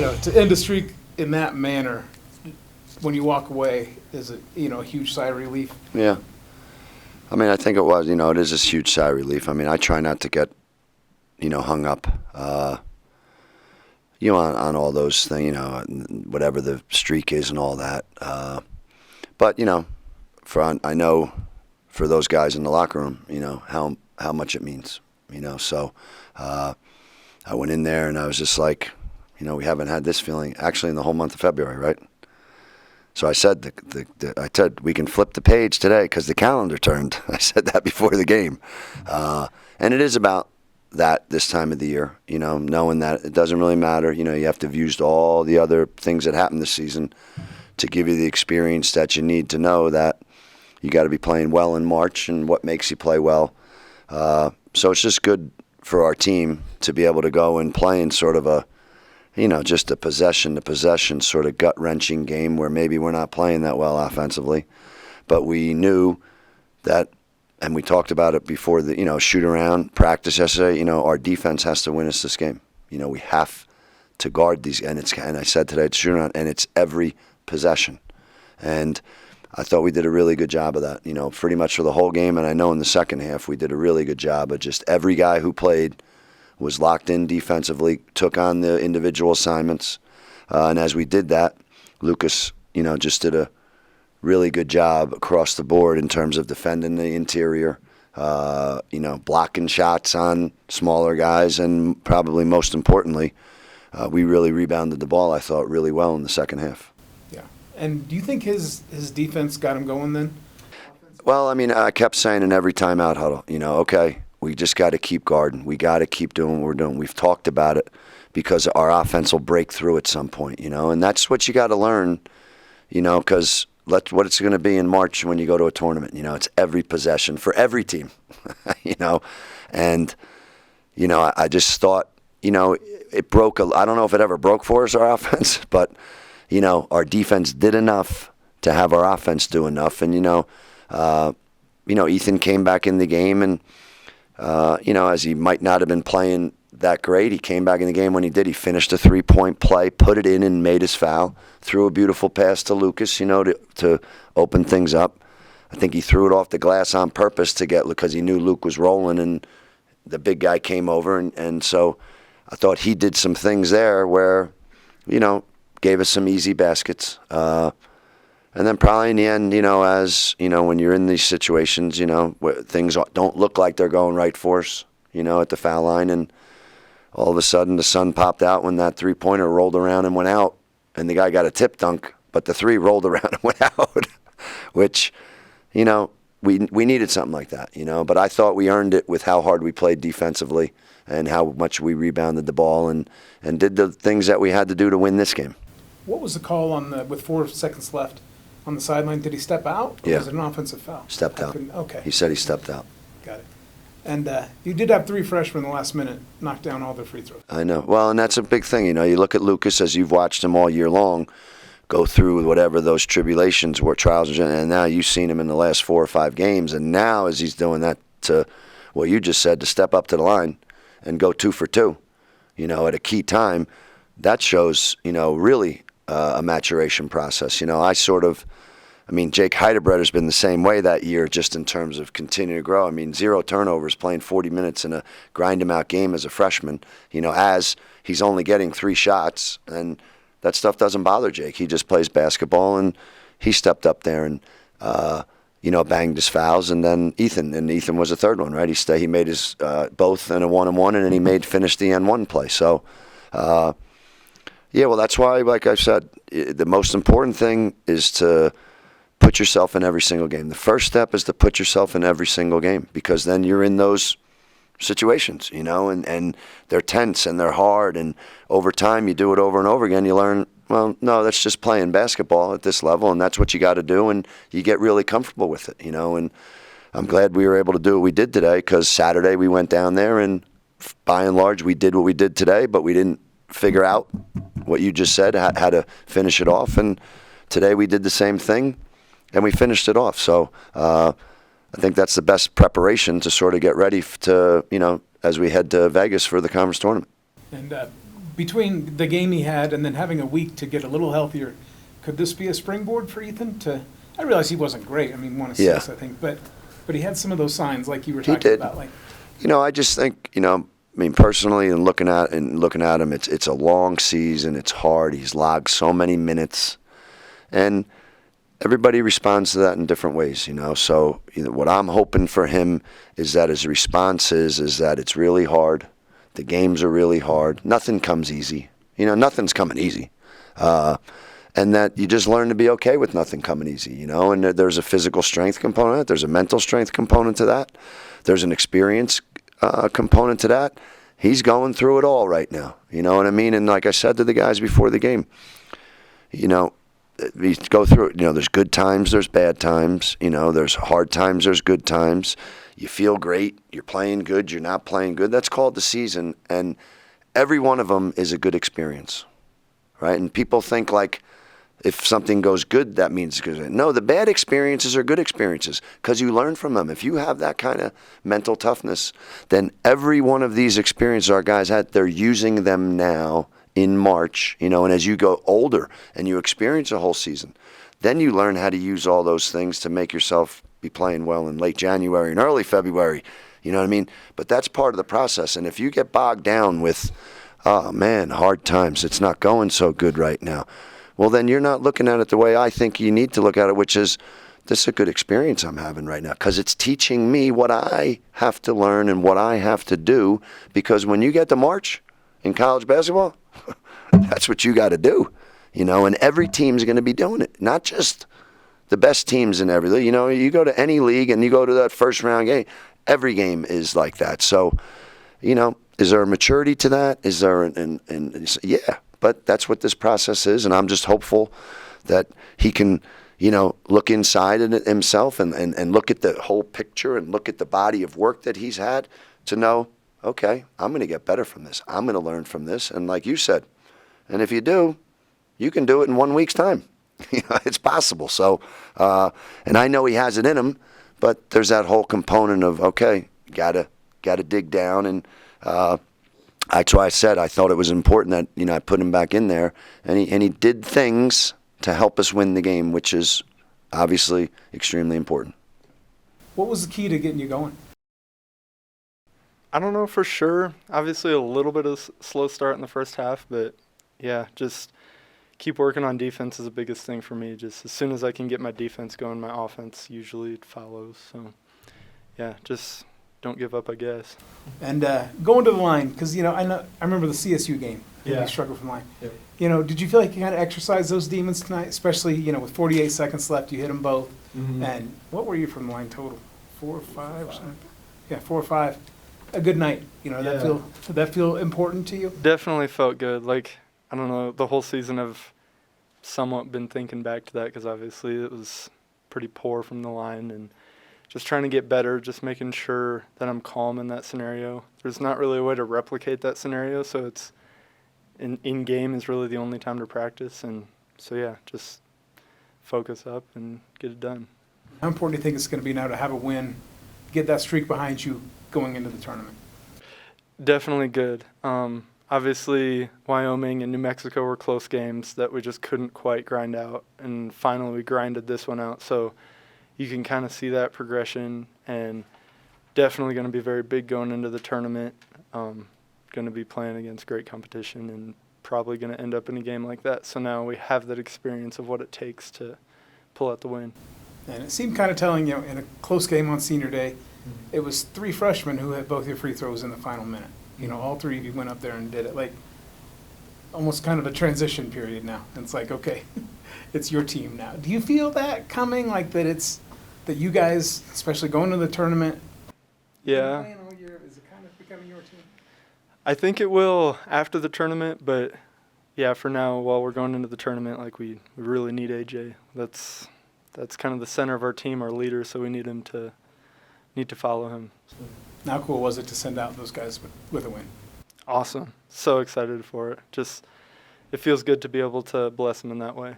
to end a streak in that manner, when you walk away, is it, a huge sigh of relief? Yeah. I mean, I think it was, it is a huge sigh of relief. I mean, I try not to get, hung up, on all those things, whatever the streak is and all that. But, I know for those guys in the locker room, how much it means, So I went in there and I was just like, we haven't had this feeling actually in the whole month of February, right? So I said, I said we can flip the page today because the calendar turned. I said that before the game, and it is about that this time of the year. Knowing that it doesn't really matter. You have to have used all the other things that happened this season to give you the experience that you need to know that you got to be playing well in March and what makes you play well. So it's just good for our team to be able to go and play in sort of a, just a possession-to-possession sort of gut-wrenching game where maybe we're not playing that well offensively. But we knew that, and we talked about it before the, shoot-around practice yesterday, our defense has to win us this game. We have to guard these, and I said today it's shoot-around, and it's every possession. And I thought we did a really good job of that, pretty much for the whole game. And I know in the second half we did a really good job of just every guy who played was locked in defensively, took on the individual assignments. And as we did that, Lucas, just did a really good job across the board in terms of defending the interior, blocking shots on smaller guys, and probably most importantly, we really rebounded the ball, I thought, really well in the second half. Yeah. And do you think his defense got him going then? Well, I mean, I kept saying in every timeout huddle, okay, we just got to keep guarding. We got to keep doing what we're doing. We've talked about it because our offense will break through at some point, and that's what you got to learn, because what it's going to be in March when you go to a tournament. It's every possession for every team, and, I just thought, it broke. I don't know if it ever broke for us, our offense, but, our defense did enough to have our offense do enough. And, Ethan came back in the game and, as he might not have been playing that great, he came back in the game when he did. He finished a three-point play, put it in and made his foul, threw a beautiful pass to Lucas, to open things up. I think he threw it off the glass on purpose because he knew Luke was rolling and the big guy came over. And so I thought he did some things there where, gave us some easy baskets. And then probably in the end, as, when you're in these situations, where things don't look like they're going right for us, at the foul line, and all of a sudden the sun popped out when that three-pointer rolled around and went out, and the guy got a tip dunk, but the three rolled around and went out, which, we needed something like that, But I thought we earned it with how hard we played defensively and how much we rebounded the ball and did the things that we had to do to win this game. What was the call with 4 seconds left? On the sideline, did he step out? Or Yeah. Was it an offensive foul? Stepped out. Okay. He said he stepped out. Got it. And you did have 3 freshmen in the last minute knock down all their free throws. I know. Well, and that's a big thing. You look at Lucas as you've watched him all year long go through whatever those tribulations were, trials, and now you've seen him in the last 4 or 5 games. And now as he's doing that to what you just said, to step up to the line and go 2 for 2, at a key time, that shows, really a maturation process. Jake Heidebretter has been the same way that year, just in terms of continuing to grow. 0 turnovers, playing 40 minutes in a grind-him-out game as a freshman, as he's only getting 3 shots. And that stuff doesn't bother Jake. He just plays basketball, and he stepped up there and, banged his fouls. And then Ethan was the third one, right? He made his both in a 1-on-1, and then he finished the N1 play. So, yeah, well, that's why, like I said, the most important thing is to put yourself in every single game. The first step is to put yourself in every single game, because then you're in those situations, and they're tense and they're hard. And over time, you do it over and over again. You learn, well, no, that's just playing basketball at this level, and that's what you got to do. And you get really comfortable with it, And I'm glad we were able to do what we did today, because Saturday we went down there and by and large we did what we did today, but we didn't figure out what you just said, how to finish it off. And today we did the same thing, and we finished it off. So I think that's the best preparation to sort of get ready to, as we head to Vegas for the conference tournament. And between the game he had and then having a week to get a little healthier, could this be a springboard for Ethan to, I realize he wasn't great, I mean, 1 assist, I think, but he had some of those signs like you were talking did. about, like, I just think, I mean, personally, and looking at him, it's a long season. It's hard. He's logged so many minutes, and everybody responds to that in different ways. So what I'm hoping for him is that his response is that it's really hard. The games are really hard. Nothing comes easy. Nothing's coming easy, and that you just learn to be okay with nothing coming easy. And there's a physical strength component. There's a mental strength component to that. There's an experience component to that. He's going through it all right now. You know what I mean? And like I said to the guys before the game, we go through it. There's good times, there's bad times. There's hard times, there's good times. You feel great, you're playing good, you're not playing good. That's called the season, and every one of them is a good experience, right? And people think like, if something goes good, that means it's good. No, the bad experiences are good experiences because you learn from them. If you have that kind of mental toughness, then every one of these experiences our guys had, they're using them now in March, and as you go older and you experience a whole season, then you learn how to use all those things to make yourself be playing well in late January and early February. You know what I mean? But that's part of the process. And if you get bogged down with, oh man, hard times, it's not going so good right now, well, then you're not looking at it the way I think you need to look at it, which is, this is a good experience I'm having right now because it's teaching me what I have to learn and what I have to do. Because when you get to March in college basketball, that's what you got to do, and every team's going to be doing it, not just the best teams in every league. You go to any league and you go to that first round game, every game is like that. So, is there a maturity to that? Is there yeah. But that's what this process is, and I'm just hopeful that he can, look inside at himself and look at the whole picture and look at the body of work that he's had to know, okay, I'm going to get better from this. I'm going to learn from this. And like you said, and if you do, you can do it in 1 week's time. It's possible. So, and I know he has it in him, but there's that whole component of, okay, gotta dig down and, that's why I said I thought it was important that I put him back in there, and he did things to help us win the game, which is obviously extremely important. what was the key to getting you going? I don't know for sure. Obviously a little bit of slow start in the first half, but yeah, just keep working on defense is the biggest thing for me. Just as soon as I can get my defense going, my offense usually follows. So yeah, just don't give up, I guess. And going to the line, because I remember the CSU game. Yeah. You struggled from line. Yep. Did you feel like you kind of exercised those demons tonight, especially with 48 seconds left, you hit them both. Mm-hmm. And what were you from the line total? 4 or 5 or something? Yeah, 4 or 5. A good night. Did that feel important to you? Definitely felt good. Like, I don't know, the whole season I've somewhat been thinking back to that because obviously it was pretty poor from the line and just trying to get better, just making sure that I'm calm in that scenario. There's not really a way to replicate that scenario, so it's in-game is really the only time to practice. And so, yeah, just focus up and get it done. How important do you think it's going to be now to have a win, get that streak behind you going into the tournament? Definitely good. Obviously, Wyoming and New Mexico were close games that we just couldn't quite grind out, and finally we grinded this one out. So you can kind of see that progression, and definitely going to be very big going into the tournament. Going to be playing against great competition and probably going to end up in a game like that. So now we have that experience of what it takes to pull out the win. And it seemed kind of telling, in a close game on senior day, it was 3 freshmen who had both your free throws in the final minute. All 3 of you went up there and did it. Like, almost kind of a transition period now. And it's like, okay, it's your team now. Do you feel that coming, like that you guys, especially going to the tournament, Yeah. playing all year, is it kind of becoming your team? I think it will after the tournament, but yeah, for now, while we're going into the tournament, like we really need AJ. That's kind of the center of our team, our leader, so we need to follow him. So. How cool was it to send out those guys with a win? Awesome. So excited for it. Just, it feels good to be able to bless them in that way.